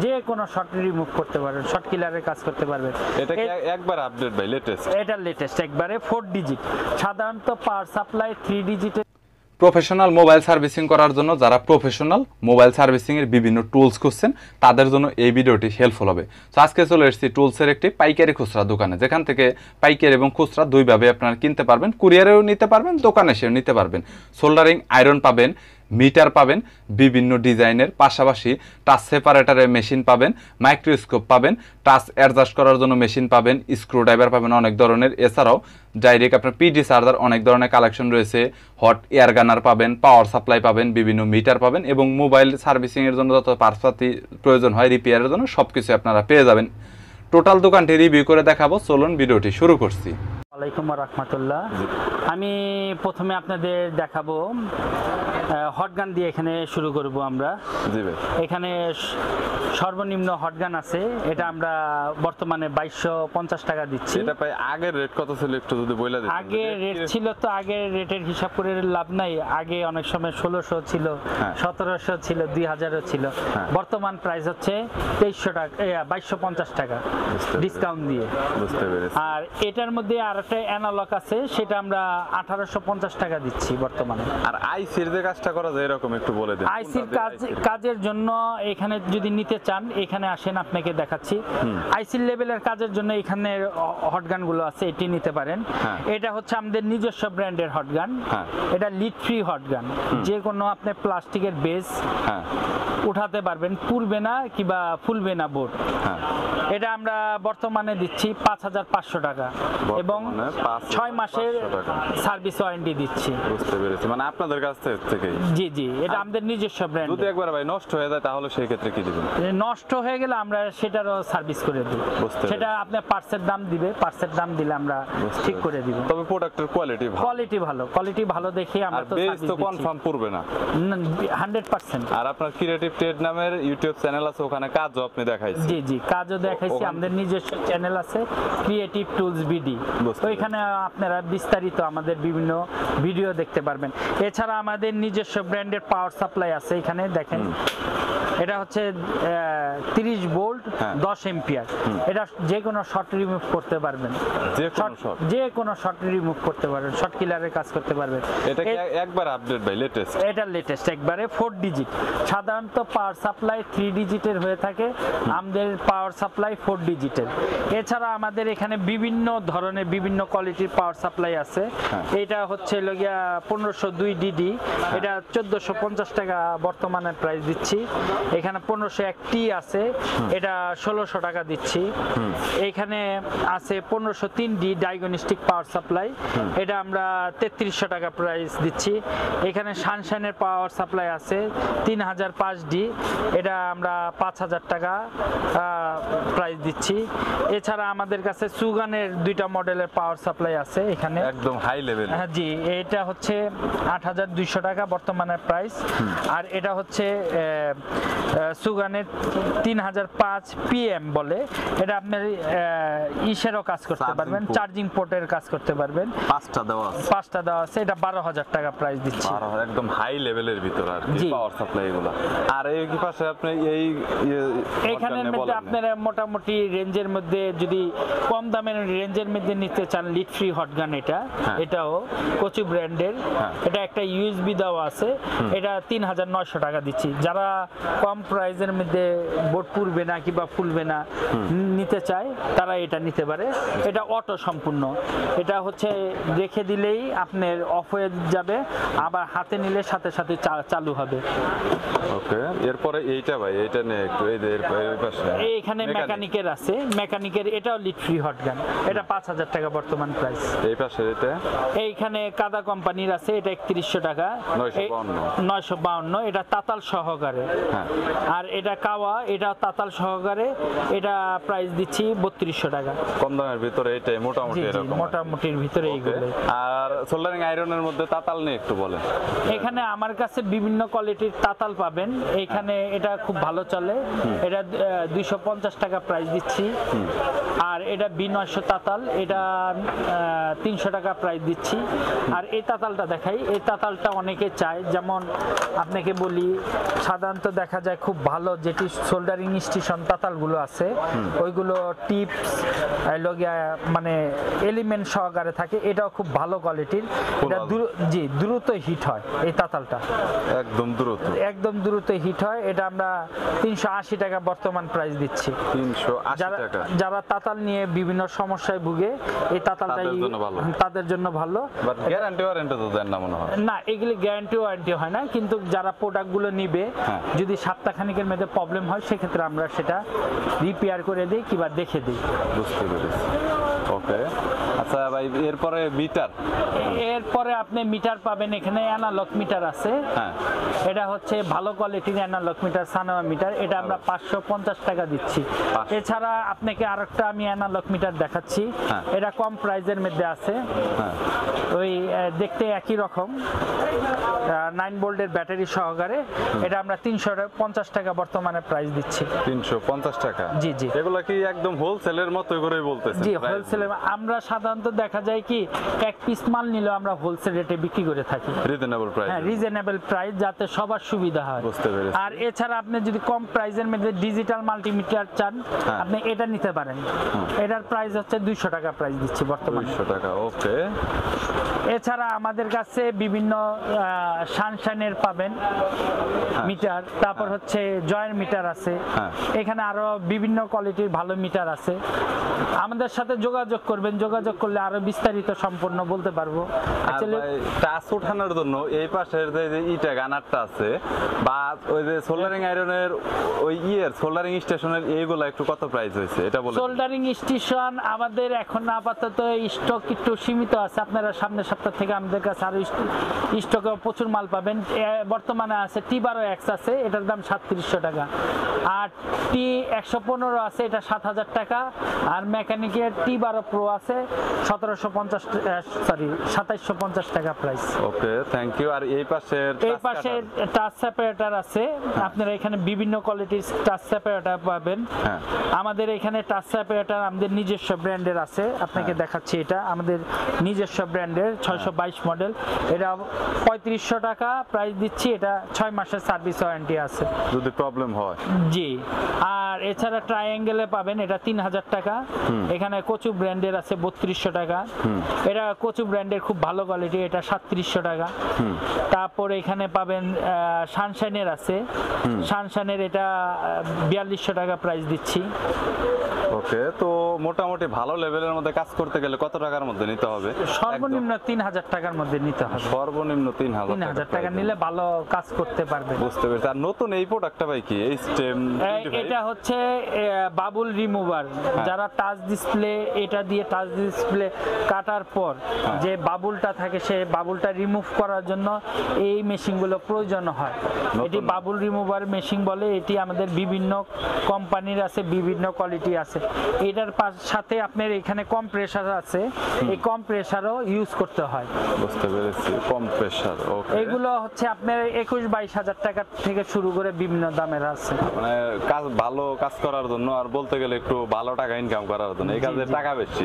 যে কোনো short remove করতে পারবেন, শর্ট কিলারের কাজ করতে পারবেন। এটা কি একবার আপডেট ভাই, লেটেস্ট? এটা লেটেস্ট একবারে 4 ডিজিট। সাধারণত পাওয়ার সাপ্লাই 3 ডিজিটের। প্রফেশনাল মোবাইল সার্ভিসিং করার জন্য যারা প্রফেশনাল মোবাইল সার্ভিসিং এর বিভিন্ন টুলস খুঁজছেন তাদের জন্য এই ভিডিওটি হেল্পফুল হবে। তো আজকে চলে এসেছি টুলসের একটি পাইকারি খুচরা দোকানে, যেখান থেকে পাইকারি এবং খুচরা দুইভাবে আপনারা কিনতে পারবেন। কুরিয়ারেও নিতে পারবেন, দোকানে এসেও নিতে পারবেন। সোল্ডারিং আয়রন পাবেন, মিটার পাবেন বিভিন্ন ডিজাইনের, পাশাপাশি টাচ সেপারেটারের মেশিন পাবেন, মাইক্রোস্কোপ পাবেন, টাচ অ্যাডজাস্ট করার জন্য মেশিন পাবেন, স্ক্রু ড্রাইভার পাবেন অনেক ধরনের। এছাড়াও ডাইরেক্ট আপনার পিডি চার্জার অনেক ধরনের কালেকশন রয়েছে, হট এয়ার গানার পাবেন, পাওয়ার সাপ্লাই পাবেন, বিভিন্ন মিটার পাবেন এবং মোবাইল সার্ভিসিংয়ের জন্য যত পার্টসপাতি প্রয়োজন হয় রিপেয়ারের জন্য সব কিছু আপনারা পেয়ে যাবেন। টোটাল দোকানটি রিভিউ করে দেখাবো, চলুন ভিডিওটি শুরু করছি। ওয়ালাইকুম রাহমাতুল্লাহ। আমি প্রথমে আপনাদের দেখাবো হটগান দিয়ে, এখানে শুরু করব আমরা। জি ভাই। এখানে সর্বনিম্ন হটগান আছে, এটা আমরা বর্তমানে 2250 টাকা দিচ্ছি। এটা ভাই আগের রেট কত ছিল একটু যদি বলে দিতেন। আগে রেট ছিল, তো আগের রেটের হিসাব করে লাভ নাই। আগে অনেক সময় 1600 ছিল, 1700 ছিল, 2000 ছিল। বর্তমান প্রাইস হচ্ছে 2300 টাকা, 2250 টাকা ডিসকাউন্ট দিয়ে। বুঝতে পেরেছি। আর এটার মধ্যে আর একটা অ্যানালগ আছে, সেটা আমরা 1850 টাকা দিচ্ছি বর্তমানে। আর আইসির যে কাজটা করা যায় এরকম একটু বলে দিন। আইসির কাজের জন্য এখানে যদি নিতে চান এখানে আসেন, আপনাকে দেখাচ্ছি। আইসির লেভেলের কাজের জন্য এখানে হটগান গুলো আছে, এটি নিতে পারেন। এটা হচ্ছে আমাদের নিজস্ব ব্র্যান্ডের হটগান। এটা লিড ফ্রি হটগান, যে কোনো আপনি প্লাস্টিকের বেস উঠাতে পারবেন, পুড়বে না কিংবা ফুলবে না বোর্ড। এটা আমরা বর্তমানে দিচ্ছি 5500 টাকা এবং 6 মাসের সার্ভিস ওয়ারেন্টি দিচ্ছি। বুঝতে পেরেছি, মানে আপনাদের কাছ থেকে? জি জি, এটা আমাদের নিজস্ব ব্র্যান্ড। যদি একবার ভাই নষ্ট হয়ে যায় তাহলে সেই ক্ষেত্রে কি দিবেন? নষ্ট হয়ে গেলে আমরা সেটারও সার্ভিস করে দিই। সেটা আপনি পার্টসের দাম দিবে, পার্টসের দাম দিলে আমরা ঠিক করে দিব। তবে প্রোডাক্টের কোয়ালিটি ভালো দেখে আমরা তো বেস তো কনফার্ম পড়বে না 100%। আর আপনার ক্রিয়েটিভ ট্রেড নামের ইউটিউব চ্যানেল আছে, ওখানে কাজও আপনি দেখাইছেন? জি জি, কাজও দেখাইছি। আমাদের নিজস্ব চ্যানেল আছে ক্রিয়েটিভ টুলস বিডি, তো এখানে আপনারা বিস্তারিত আমাদের বিভিন্ন ভিডিও দেখতে পারবেন। এছাড়া আমাদের নিজস্ব ব্র্যান্ডের পাওয়ার সাপ্লাই আছে, এখানে দেখেন। এটা হচ্ছে 30 ভোল্ট 10 এম্পিয়ার। এটা যে কোনো শর্ট রিমুভ করতে পারবেন, যে কোনো শর্ট রিমুভ করতে পারবেন, শর্ট কিলারের কাজ করতে পারবেন। এটা কি একবার আপডেট ভাই, লেটেস্ট? এটা লেটেস্ট একবারে 4 ডিজিট। সাধারণত পাওয়ার সাপ্লাই 3 ডিজিটের হয়ে থাকে, আমাদের পাওয়ার সাপ্লাই 4 ডিজিটের। এছাড়া আমাদের এখানে বিভিন্ন ধরনের বিভিন্ন কোয়ালিটির পাওয়ার সাপ্লাই আছে। এটা হচ্ছে লগিয়া 1502 ডিডি, এটা 1450 টাকা বর্তমানে প্রাইস দিচ্ছি। এখানে 1501 আছে, এটা 1600 টাকা দিচ্ছি। এখানে আছে 1503 ডি ডায়াগনস্টিক পাওয়ার সাপ্লাই, এটা আমরা 3300 টাকা প্রাইস দিচ্ছি। এখানে সানশাইনের পাওয়ার সাপ্লাই আছে 3005 ডি, এটা আমরা 5000 টাকা প্রাইস দিচ্ছি। এছাড়া আমাদের কাছে সুগানের 2টা মডেলের পাওয়ার সাপ্লাই আছে এখানে, একদম হাই লেভেল। হ্যাঁ জি, এটা হচ্ছে 8200 টাকা বর্তমানে প্রাইস। আর এটা হচ্ছে সুগানের 3005 পিএম বলে, এটা আপনার ইসেরও কাজ করতে পারবেন, চার্জিং পোর্টের কাজ করতে পারবেন। 5টা দেওয়া আছে, এটা 12000 টাকা প্রাইস দিচ্ছি। একদম হাই লেভেলের ভিতর আর কি পাওয়ার সাপ্লাই এগুলো। আর এই কি পাশে আপনি এই এখানের মধ্যে আপনারা মোটামুটি রেঞ্জের মধ্যে যদি কম দামের রেঞ্জের মধ্যে নিতে চান, লিড ফ্রি হটগান এটাও কোচি ব্র্যান্ডের। এটা একটা ইউএসবি দেওয়া আছে, এটা 3900 টাকা দিচ্ছি। যারা কম প্রাইসের মধ্যে বোর্ড পুড়বে না কিংবা ফুলবে না নিতে চায় তারা এটা নিতে পারে। এটা অটো সম্পূর্ণ, এটা হচ্ছে রেখে দিলেই আপনার অফ হয়ে যাবে, আবার হাতে নিলে সাথে সাথে চালু হবে। ওকে, এরপরে এইটা ভাই, এইটা নিয়ে একটু এই যে পাশে এখানে মেকানিকের আছে, মেকানিকের এটাও লিড ফ্রি হটগান, এটা 5000 টাকা বর্তমান প্রাইস। এই পাশে এটা এইখানে কাদা কোম্পানির আছে, এটা 3100 টাকা, 952, এটা তাতাল সহকারে। আর এটা কাওয়া, এটা তাতাল সহকারে, এটা প্রাইস দিচ্ছি 3200 টাকা। কম দামের ভিতরে এটাই মোটামুটি এরকম, মোটামুটির ভিতরে এইগুলো। আর সোল্ডারিং আয়রনের মধ্যে তাতাল নিয়ে একটু বলেন। এখানে আমার কাছে বিভিন্ন কোয়ালিটির তাতাল পাবেন, এখানে এটা খুব ভালো চলে, এটা 250 টাকা প্রাইস দিচ্ছি। আর এটা B900 তাতাল, এটা 300 টাকা প্রাইস দিচ্ছি। আর এই তাতালটা দেখাই, এই তাতালটা অনেকে চায়, যেমন আপনাকে বলি সাধারণত দেখা যায় খুব ভালো, যেটি সোল্ডারিং স্টেশন তাতালগুলো আছে ওইগুলো টিপস মানে এলিমেন্ট সহকারে থাকে, এটাও খুব ভালো কোয়ালিটির। এটা জি দ্রুত হিট হয় এই তাতালটা, একদম দ্রুত হিট হয়। এটা আমরা 380 টাকা বর্তমান প্রাইস দিচ্ছি। 380 টাকা। যারা তাতাল নিয়ে বিভিন্ন সমস্যায় ভুগে এই তাতালটাই তাদের জন্য ভালো। বাট গ্যারান্টি ওয়ারেন্টি তো দেন না মনে হয়? না, এগুলি গ্যারান্টি ওয়ারেন্টি হয় না, কিন্তু যারা প্রোডাক্টগুলো নিবে যদি সপ্তাহখানিকের মধ্যে প্রবলেম হয় সেক্ষেত্রে আমরা সেটা রিপেয়ার করে দিই কিংবা দেখে দিই। বুঝতে পেরেছি। ওকে, আচ্ছা ভাই, এরপরে আপনি মিটার পাবেন, এখানে অ্যানালগ মিটার আছে। এটা হচ্ছে ভালো কোয়ালিটির অ্যানালগ মিটার, সানোয়া মিটার। এটা আমরা 550 টাকা দিচ্ছি। এছাড়া আপনাকে আরেকটা আমি অ্যানালগ মিটার দেখাচ্ছি, এটা কম প্রাইজের মধ্যে আছে। ওই দেখতে একই রকম 9 ভোল্টের ব্যাটারি সহকারে। এটা আমরা 350 টাকা বর্তমানে প্রাইস দিচ্ছি। 350 টাকা? জি জি। এগুলা কি একদম হোলসেলের মতো করেই বলতেছেন? জি, হোলসেলে। আমরা সাধারণত দেখা যায় কি এক পিস মাল নিলেও আমরা হোলসেল রেটে বিক্রি করে থাকি। Reasonable price? হ্যাঁ, রিজনেবল প্রাইস, যাতে সবার সুবিধা হয়। বুঝতে পেরেছি। আর এছাড়া আপনি যদি কম প্রাইসের মধ্যে ডিজিটাল মাল্টিমিটার চান, আপনি এটা নিতে পারেন। এটার প্রাইস হচ্ছে 200 টাকা প্রাইস দিচ্ছি বর্তমানে। 200 টাকা, ওকে। এছাড়া আমাদের কাছে বিভিন্ন সানশাইনের পাবেন মিটার, তারপর হচ্ছে জয়ের মিটার আছে। এখানে আরো বিভিন্ন কোয়ালিটির ভালো মিটার আছে। আমাদের সাথে যোগাযোগ করবেন, যোগাযোগ করলে আরো বিস্তারিত সম্পূর্ণ বলতে পারবো। টাচ ওঠানোর জন্য এই পাশের যে ইটা গানারটা আছে বা ওই যে সোল্ডারিং আয়রনের ওই সোল্ডারিং স্টেশনের এইগুলা একটু কত প্রাইস হয়েছে এটা বলেন? সোল্ডারিং স্টেশন আমাদের এখন আপাতত স্টক একটু সীমিত আছে। আপনারা সামনের সপ্তাহ থেকে আমাদের কাছে আরো স্টকে প্রচুর মাল পাবেন। বর্তমানে আছে T12X আছে, এটার দাম 3700 টাকা। আর T115 আছে, এটা 7000 টাকা। আর মেকানিকের T12 Pro আছে 2750 টাকা প্রাইস। Okay, thank you. আর এই পাশে টাচ সেপারেটর আছে। আপনারা এখানে বিভিন্ন কোয়ালিটির টাচ সেপারেটর পাবেন। আমাদের এখানে টাচ সেপারেটর আমাদের নিজস্ব ব্র্যান্ডের আছে, আপনাকে দেখাচ্ছি। এটা আমাদের নিজস্ব ব্র্যান্ডের 622 মডেল। এটা 3500 টাকা প্রাইস দিচ্ছি। এটা 6 মাসের সার্ভিস ওয়ারেন্টি আছে যদি প্রবলেম হয়। জি। আর এছাড়া ট্রায়াঙ্গেলে পাবেন, এটা 3000 টাকা। এখানে কচু ব্র্যান্ডের আছে 3200 টাকা। এটা কচু ব্র্যান্ডের খুব ভালো কোয়ালিটি, এটা 3700 টাকা। তারপর এখানে পাবেন সানশাইনের আছে, সানশাইনের এটা 4200 টাকা প্রাইস দিচ্ছি। ওকে, তো মোটামুটি ভালো লেভেলের মধ্যে কাজ করতে গেলে কত টাকার মধ্যে নিতে হবে? সর্বনিম্ন 3000 টাকার মধ্যে নিতে হবে। সর্বনিম্ন 3000 টাকা নিলে ভালো কাজ করতে পারবে। বুঝতে পেরেছি। আর নতুন এই প্রোডাক্টটা ভাই কি? এই স্টেম এটা হচ্ছে বাবুল রিমুভার। যারা টাচ ডিসপ্লে, এটা দিয়ে টাচ ডিসপ্লে কাটার পর যে বাবুলটা থাকে, সে বাবুলটা রিমুভ করার জন্য এই মেশিনগুলো প্রয়োজন হয়। এটি বাবুল রিমুভার মেশিন বলে। এটি আমাদের বিভিন্ন কোম্পানির আছে, বিভিন্ন কোয়ালিটি আছে। এটার সাথে আপনার এখানে কম্প্রেসার আছে, এই কম্প্রেসারও ইউজ করতে হয়। বুঝতে পেরেছি, কম্প্রেসার। ওকে, এগুলো হচ্ছে আপনার 21-22 হাজার টাকা থেকে শুরু করে বিভিন্ন দামের আছে। মানে ভালো কাজ করার জন্য, আর বলতে গেলে একটু ভালো টাকা ইনকাম করার জন্য এই কাজে টাকা বেশি,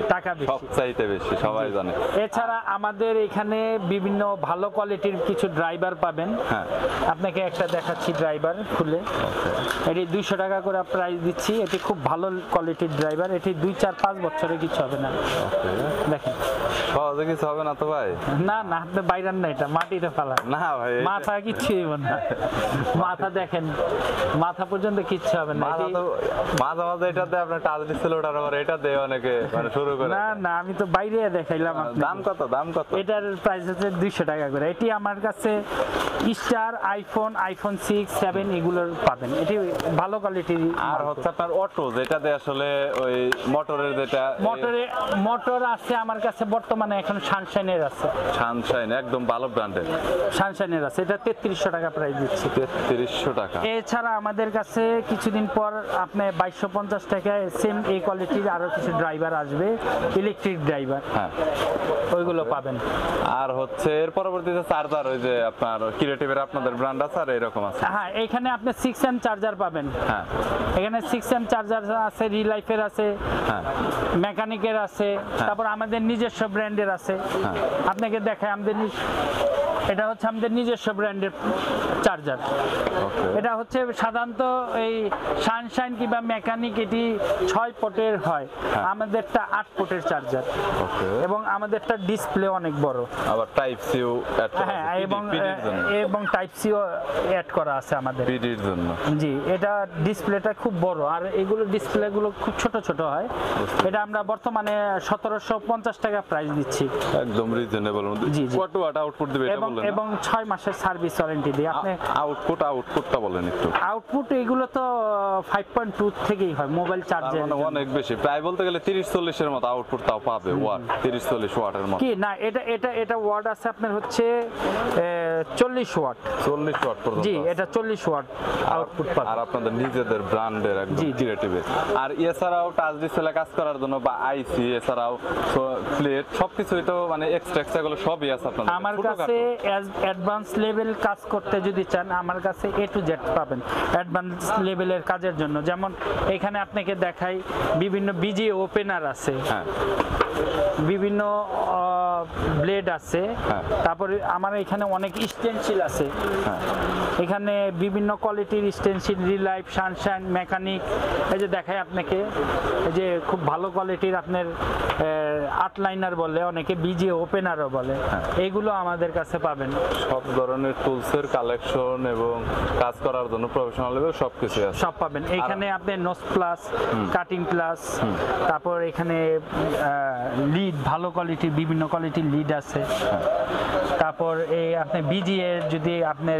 সবচাইতে বেশি, সবাই জানে। এছাড়া আমাদের এখানে বিভিন্ন ভালো কোয়ালিটির কিছু ড্রাইভার পাবেন। আপনাকে একটা দেখাচ্ছি ড্রাইভার খুলে। এটি 200 টাকা করে প্রাইস দিচ্ছি। এটি খুব ভালো কোয়ালিটির ড্রাইভার। এটি 2-4-5 বছরে কিছু হবে না। দেখেন, সহজে কিছু হবে না তো ভাই? না না, আপনি বাইরান না, এটা মাটিতে ফেলা না ভাই, মাথা কিচ্ছু হবে না। মাথা দেখেন, মাথা পর্যন্ত কিচ্ছু হবে না। মাঝে মাঝে এটা দিয়ে আপনি টাচ দিচ্ছিল, ওটার আবার এটা দিয়ে অনেকে মানে শুরু করে। না না, আমি তো বাইরে দেখাইলাম। দাম কত? দাম কত? এটার প্রাইস হচ্ছে 200 টাকা করে। এটি আমার কাছে স্টার, আইফোন 6, 7 এগুলোর পাবেন। এটি ভালো কোয়ালিটির। আর হচ্ছে আপনার অটো, যেটাতে আসলে ওই মোটরের, যেটা মোটর আছে আমার কাছে বর্তমানে এখন সানশাইনের আছে। সানশাইন একদম ভালো ব্র্যান্ডের সানশাইনের আছে, এটা 3300 টাকা প্রাইস দিচ্ছি। 3300 টাকা। এছাড়া আমাদের কাছে কিছুদিন পর আপনি 2250 টাকায় সেম এই কোয়ালিটির আরো কিছু ড্রাইভার আসবে, ইলেকট্রিক ড্রাইভার। ওইগুলো পাবেন। আর হচ্ছে এর পরবর্তীতে চার্জার, ওই যে আপনার ক্রিয়েটিভের আপনাদের ব্র্যান্ড আছে আর এরকম আছে। হ্যাঁ, এখানে আপনি 6M চার্জার পাবেন। এখানে 6M চার্জার আছে, রিলাইফের আছে, মেকানিকের আছে, তারপর আমাদের নিজস্ব ব্র্যান্ডের আছে। আপনাকে দেখায় আমাদের এটা হচ্ছে আমাদের নিজস্ব ব্র্যান্ডের চার্জার। ওকে এটা হচ্ছে সাধারণত এই সানশাইন কিংবা মেকানিক এটি 6 পটের হয়, আমাদেরটা 8 পটের চার্জার ওকে এবং আমাদেরটা ডিসপ্লে অনেক বড়। আবার টাইপ সিও অ্যাড করা হ্যাঁ, আছে এবং পিডির জন্য, এবং টাইপ সিও অ্যাড করা আছে আমাদের। পিডির জন্য। জি, এটা ডিসপ্লেটা খুব বড়, আর এগুলো ডিসপ্লেগুলো খুব ছোট ছোট হয়। এটা আমরা বর্তমানে 1750 টাকা প্রাইস দিচ্ছি একদম রিজনেবল মধ্যে। জি, জি। কত ওয়াট আউটপুট দিবে এটা বললেন? এবং 6 মাসের সার্ভিস ওয়ারেন্টি দিই আপনি। আউটপুটটা বলেন একটু। আউটপুট এগুলো তো 5.2 থেকেই হয় মোবাইল চার্জার। মানে অনেক বেশি, প্রায় বলতে গেলে 30-40 এর মতো আউটপুট তাও পাবে, ওয়াট 30-40 ওয়াটের মতো। কি না, এটা ওয়াট আছে আপনার হচ্ছে 40 ওয়াট। 40 ওয়াট পর্যন্ত জি, আছে। এটা 40 ওয়াট আউটপুট পাবে। আর আপনাদের নিজেদের ব্র্যান্ডের একদম জি, জি। ক্রিয়েটিভ। আর এছাড়াও টাচ ডিসপ্লে কাজ করার জন্য বা আইসি এছাড়াও প্লেট সবকিছুই তো মানে এক্সট্রা গুলো সবই আছে আপনাদের আমার কাছে অ্যাডভান্স লেভেল কাজ করতে যদি চান, আমার কাছে A to Z পাবেন অ্যাডভান্স লেভেলের কাজের জন্য। যেমন এখানে আপনাকে দেখাই, বিভিন্ন বিজি ওপেনার আছে, হ্যাঁ বিভিন্ন ব্লেড আছে, হ্যাঁ। তারপরে আমার এখানে অনেক স্টেনসিল আছে। হ্যাঁ এখানে বিভিন্ন কোয়ালিটির স্টেনসিল, রিলাইফ, সানশাইন, মেকানিক। এই যে দেখাই আপনাকে, এই যে খুব ভালো কোয়ালিটির আপনার আটলাইনার বলে, অনেকে বিজি ওপেনারও বলে, এইগুলো আমাদের কাছে পাবেন। সব ধরনের টুলসের কালেকশন এবং কাজ করার জন্য প্রফেশনাল লেভেল সবকিছু আছে। সব পাবেন এখানে। আপনি নোজ প্লাস, কাটিং প্লাস, তারপর এখানে লিড, ভালো কোয়ালিটির বিভিন্ন কোয়ালিটির লিড আছে। তারপর এই আপনি বিজি এর যদি আপনি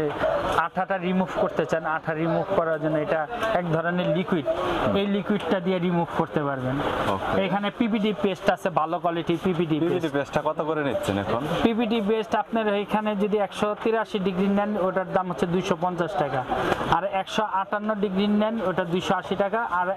আঠাটা রিমুভ করতে চান, আঠা রিমুভ করার জন্য এটা এক ধরনের লিকুইড, এই লিকুইডটা দিয়ে রিমুভ করতে পারবেন। এখানে পিপিডি পেস্ট আছে, ভালো কোয়ালিটির পিপিডি পিভিডি পেস্টটা কত করে নিচ্ছেন এখন? পিপিডি পেস্ট আপনার এখানে যদি 183 ডিগ্রি নেন ওটার দাম হচ্ছে 250 টাকা, আর 158 ডিগ্রি নেন ওটা 280 টাকা, আর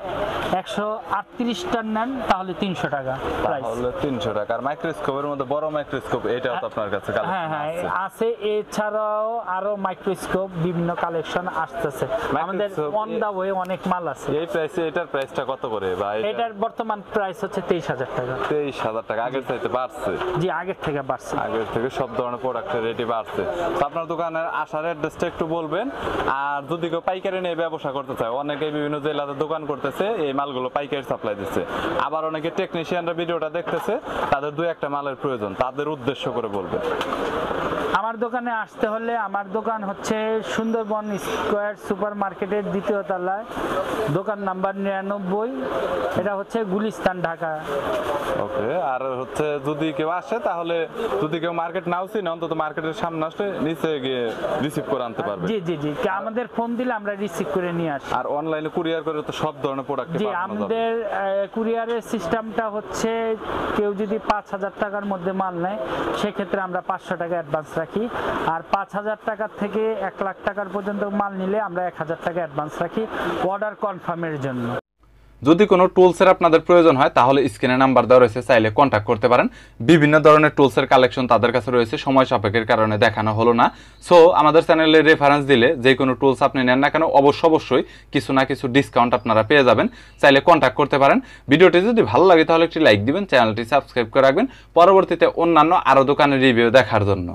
138টা নেন তাহলে 300 টাকা প্রাইস। তাহলে 300 টাকা। আর মাইক্রোস্কোপের মধ্যে বড় মাইক্রোস্কোপ এটাও তো আপনার কাছে হ্যাঁ হ্যাঁ আছে। এছাড়াও আরো মাইক্রোস্কোপ বিভিন্ন কালেকশন আসতেছে আমাদের, অন দা ওয়ে অনেক মাল আছে। এই প্রাইসে এটার প্রাইসটা কত করে ভাই? এটার বর্তমান প্রাইস হচ্ছে 23,000 টাকা। 23,000 টাকা। আগের চাইতে বাড়ছে? জি, আগের থেকে বাড়ছে। আগের থেকে সব ধরনের প্রোডাক্টের রেটই বাড়ছে। তো আপনার দোকানের আসার অ্যাড্রেসটা একটু বলবেন। আর যদি কেউ পাইকারি নিয়ে ব্যবসা করতে চায়, অনেকে বিভিন্ন জেলাতে দোকান করতেছে, এই মালগুলো পাইকারি সাপ্লাই দিচ্ছে। আবার অনেকে টেকনিশিয়ানরা ভিডিওটা দেখতেছে, তাদের 2-1টা মালের প্রয়োজন, তাদের উদ্দেশ্য করে বলবেন। আমার দোকানে আসতে হলে, আমার দোকান হচ্ছে সুন্দরবন স্কয়ার সুপার মার্কেটের 2য় তলায়, দোকান নাম্বার 99, এটা হচ্ছে গুলিস্তান, ঢাকা। ওকে। আর হচ্ছে যদি কেউ আসে, তাহলে যদি কেউ মার্কেট নাও চিনে, অন্তত মার্কেটের সামনে আসলে নিচে গিয়ে রিসিভ করে আনতে পারবে। জি জি জি, আমাদের ফোন দিলে আমরা রিসিভ করে নিয়ে আসি। আর অনলাইনে কুরিয়ার করে তো সব ধরনের প্রোডাক্ট জি, আমাদের কুরিয়ারের সিস্টেমটা হচ্ছে কেউ যদি 5,000 টাকার মধ্যে মাল নেয়, সেক্ষেত্রে আমরা 500 টাকা অ্যাডভান্স রাখি। আর 5,000 টাকা থেকে 1 লাখ টাকার পর্যন্ত মাল নিলে আমরা 1,000 টাকা অ্যাডভান্স রাখি অর্ডার কনফার্মের জন্য। যদি কোনো টুলসের আপনাদের প্রয়োজন হয় তাহলে স্ক্রিনে নাম্বার দেওয়া রয়েছে, চাইলে কন্ট্যাক্ট করতে পারেন। বিভিন্ন ধরনের টুলসের কালেকশন তাদের কাছে রয়েছে, সময় সাপেক্ষের কারণে দেখানো হলো না। সো আমাদের চ্যানেলে রেফারেন্স দিলে যে কোনো টুলস আপনি নেন না কেন, অবশ্যই কিছু না কিছু ডিসকাউন্ট আপনারা পেয়ে যাবেন। চাইলে কন্ট্যাক্ট করতে পারেন। ভিডিওটি যদি ভালো লাগে তাহলে একটি লাইক দিবেন, চ্যানেলটি সাবস্ক্রাইব করে রাখবেন পরবর্তীতে অন্যান্য আরও দোকানের রিভিউ দেখার জন্য।